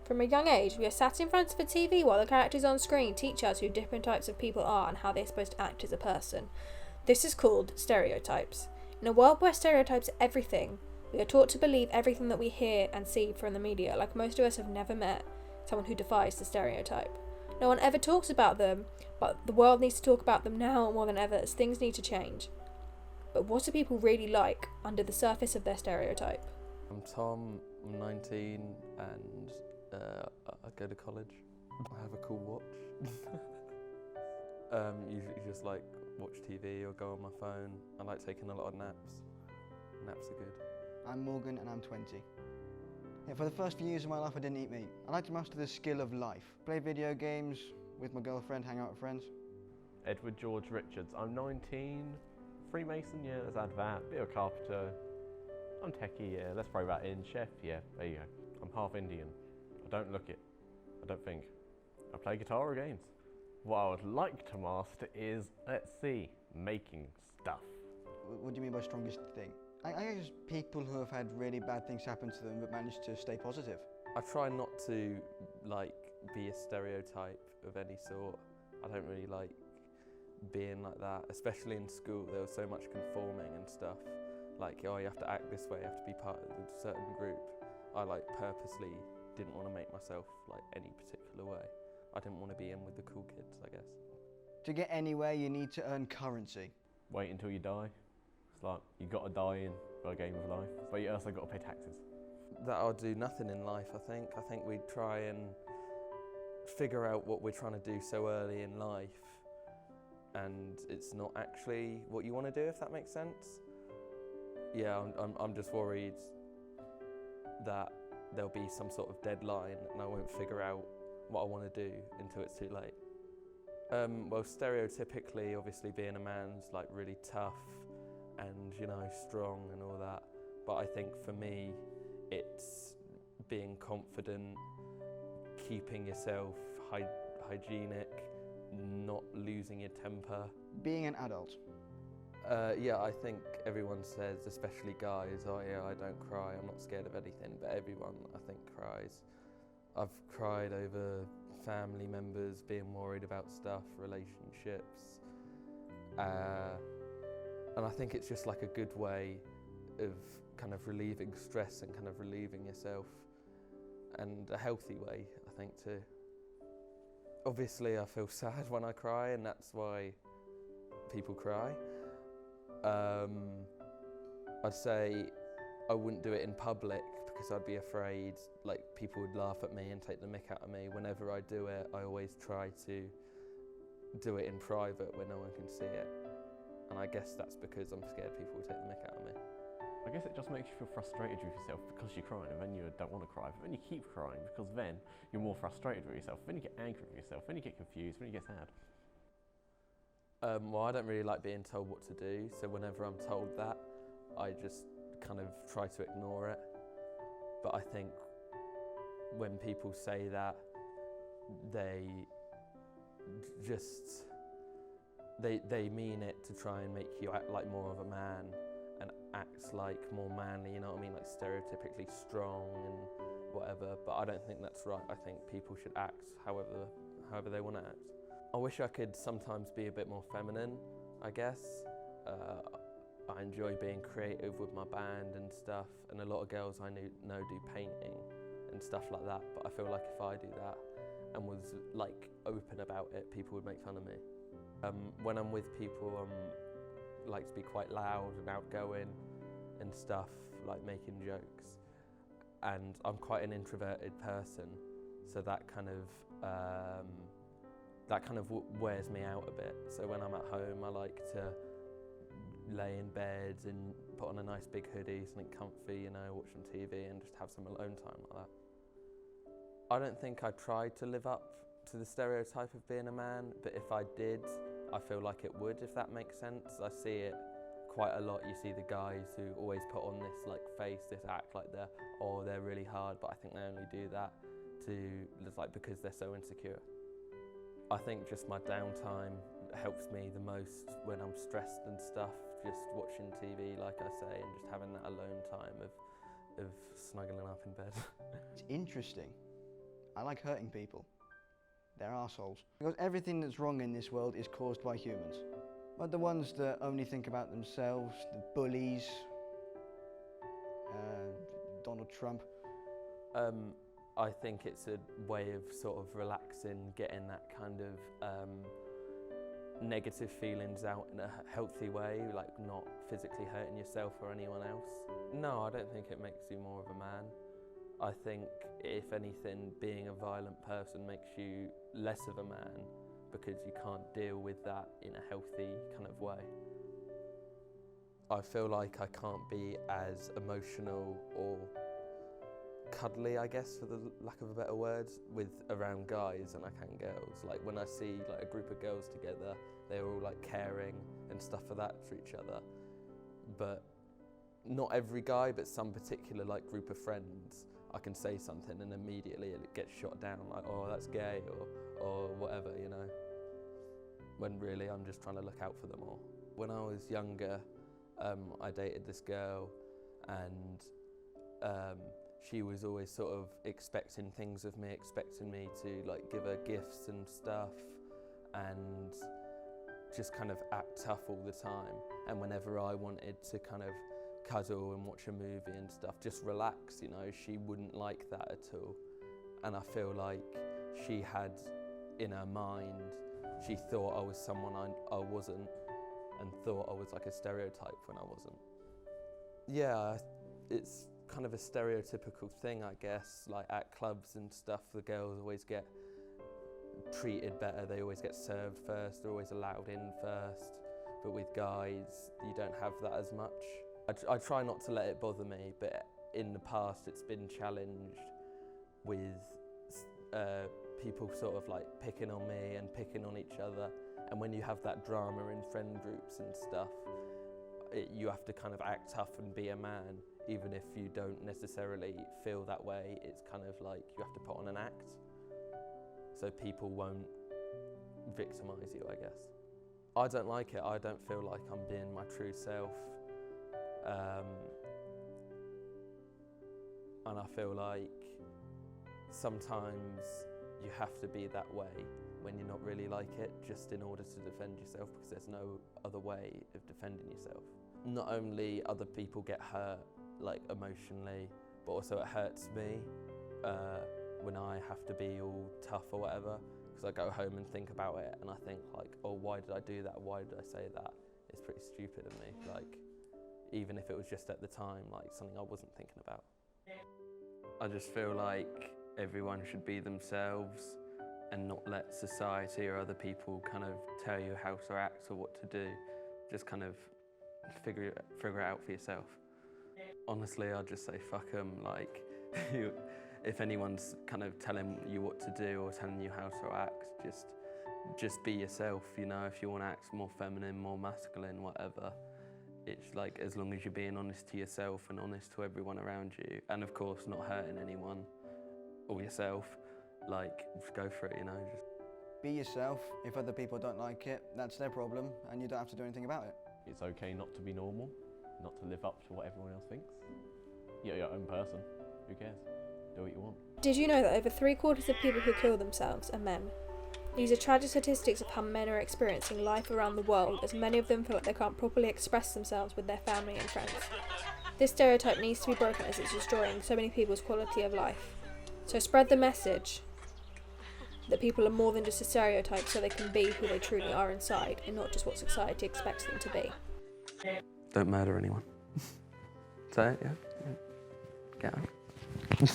From a young age, we are sat in front of a TV while the characters on screen teach us who different types of people are and how they're supposed to act as a person. This is called stereotypes. In a world where stereotypes are everything, we are taught to believe everything that we hear and see from the media, like most of us have never met someone who defies the stereotype. No one ever talks about them, but the world needs to talk about them now more than ever as things need to change. But what do people really like under the surface of their stereotype? I'm Tom, I'm 19 and I go to college. I have a cool watch. Usually just like watch TV or go on my phone. I like taking a lot of naps. Naps are good. I'm Morgan and I'm 20. Yeah, for the first few years of my life I didn't eat meat. I like to master the skill of life. Play video games with my girlfriend, hang out with friends. Edward George Richards. I'm 19. Freemason, yeah, let's add that. Bit of carpenter. I'm techie, yeah, let's throw that in. Chef, yeah, there you go. I'm half Indian. I don't look it. I don't think. I play guitar or games. What I would like to master is, let's see, making stuff. What do you mean by strongest thing? I guess people who have had really bad things happen to them but managed to stay positive. I try not to like be a stereotype of any sort. I don't really like being like that, especially in school. There was so much conforming and stuff. Like, oh, you have to act this way, you have to be part of a certain group. I like purposely didn't want to make myself like any particular way. I didn't want to be in with the cool kids, I guess. To get anywhere you need to earn currency. Wait until you die. It's like, you gotta die in for a game of life, but you also gotta pay taxes. That I'll do nothing in life, I think. I think we try and figure out what we're trying to do so early in life, and it's not actually what you want to do, if that makes sense. Yeah, I'm just worried that there'll be some sort of deadline and I won't figure out what I want to do until it's too late. Well, stereotypically, obviously being a man's like really tough and, you know, strong and all that. But I think for me, it's being confident, keeping yourself hygienic, not losing your temper. Being an adult. Yeah, I think everyone says, especially guys, oh yeah, I don't cry, I'm not scared of anything, but everyone, I think, cries. I've cried over family members being worried about stuff, relationships, and I think it's just like a good way of kind of relieving stress and kind of relieving yourself, and a healthy way, I think, too. Obviously, I feel sad when I cry, and that's why people cry. I'd say I wouldn't do it in public because I'd be afraid like people would laugh at me and take the mick out of me. Whenever I do it, I always try to do it in private where no one can see it. And I guess that's because I'm scared people will take the mick out of me. I guess it just makes you feel frustrated with yourself because you're crying, and then you don't want to cry, but then you keep crying because then you're more frustrated with yourself, then you get angry with yourself, then you get confused, then you get sad. Well, I don't really like being told what to do, so whenever I'm told that, I just kind of try to ignore it. But I think when people say that, they just, they mean it to try and make you act like more of a man and act like more manly, you know what I mean, like stereotypically strong and whatever, but I don't think that's right. I think people should act however they want to act. I wish I could sometimes be a bit more feminine, I guess. I enjoy being creative with my band and stuff, and a lot of girls I know do painting and stuff like that, but I feel like if I do that and was like open about it, people would make fun of me. When I'm with people, I like to be quite loud and outgoing and stuff, like making jokes. And I'm quite an introverted person, so that kind of wears me out a bit. So when I'm at home, I like to lay in bed and put on a nice big hoodie, something comfy, you know, watch some TV and just have some alone time like that. I don't think I tried to live up to the stereotype of being a man, but if I did, I feel like it would, if that makes sense. I see it quite a lot. You see the guys who always put on this like face, this act like they're really hard, but I think they only do that because they're so insecure. I think just my downtime helps me the most when I'm stressed and stuff, just watching TV, like I say, and just having that alone time of snuggling up in bed. It's interesting. I like hurting people. They're arseholes. Because everything that's wrong in this world is caused by humans. But the ones that only think about themselves, the bullies, Donald Trump. I think it's a way of sort of relaxing, getting that kind of negative feelings out in a healthy way, like not physically hurting yourself or anyone else. No, I don't think it makes you more of a man. I think, if anything, being a violent person makes you less of a man because you can't deal with that in a healthy kind of way. I feel like I can't be as emotional or cuddly, I guess, for the lack of a better word, around guys than I can girls. Like when I see like a group of girls together, they're all like caring and stuff for that for each other. But not every guy, but some particular like group of friends, I can say something and immediately it gets shot down, like, oh, that's gay, or whatever, you know. When really I'm just trying to look out for them all. When I was younger, I dated this girl, and she was always sort of expecting things of me, expecting me to like give her gifts and stuff, and just kind of act tough all the time. And whenever I wanted to kind of cuddle and watch a movie and stuff, just relax, you know, she wouldn't like that at all. And I feel like she had in her mind, she thought I was someone I wasn't, and thought I was like a stereotype when I wasn't. Yeah, it's kind of a stereotypical thing, I guess, like at clubs and stuff, the girls always get treated better, they always get served first, they're always allowed in first. But with guys, you don't have that as much. I try not to let it bother me, but in the past it's been challenged with people sort of like picking on me and picking on each other. And when you have that drama in friend groups and stuff, you have to kind of act tough and be a man, even if you don't necessarily feel that way. It's kind of like you have to put on an act, so people won't victimise you, I guess. I don't like it. I don't feel like I'm being my true self. And I feel like sometimes you have to be that way when you're not really like it, just in order to defend yourself, because there's no other way of defending yourself. Not only other people get hurt, like emotionally, but also it hurts me when I have to be all tough or whatever, because I go home and think about it and I think like, oh, why did I do that? Why did I say that? It's pretty stupid of me. Like, even if it was just at the time, like something I wasn't thinking about. I just feel like everyone should be themselves and not let society or other people kind of tell you how to act or what to do. Just kind of figure it out for yourself. Honestly, I'd just say fuck them. Like, if anyone's kind of telling you what to do or telling you how to act, just be yourself, you know. If you want to act more feminine, more masculine, whatever, it's like, as long as you're being honest to yourself and honest to everyone around you, and of course not hurting anyone or yourself, like, just go for it, you know. Just Be yourself. If other people don't like it, that's their problem, and you don't have to do anything about it. It's okay not to be normal, not to live up to what everyone else thinks. You're your own person. Who cares? Do what you want. Did you know that over 3/4 of people who kill themselves are men? These are tragic statistics of how men are experiencing life around the world, as many of them feel like they can't properly express themselves with their family and friends. This stereotype needs to be broken, as it's destroying so many people's quality of life. So spread the message that people are more than just a stereotype, so they can be who they truly are inside, and not just what society expects them to be. don't murder anyone. Say it, yeah? Get out.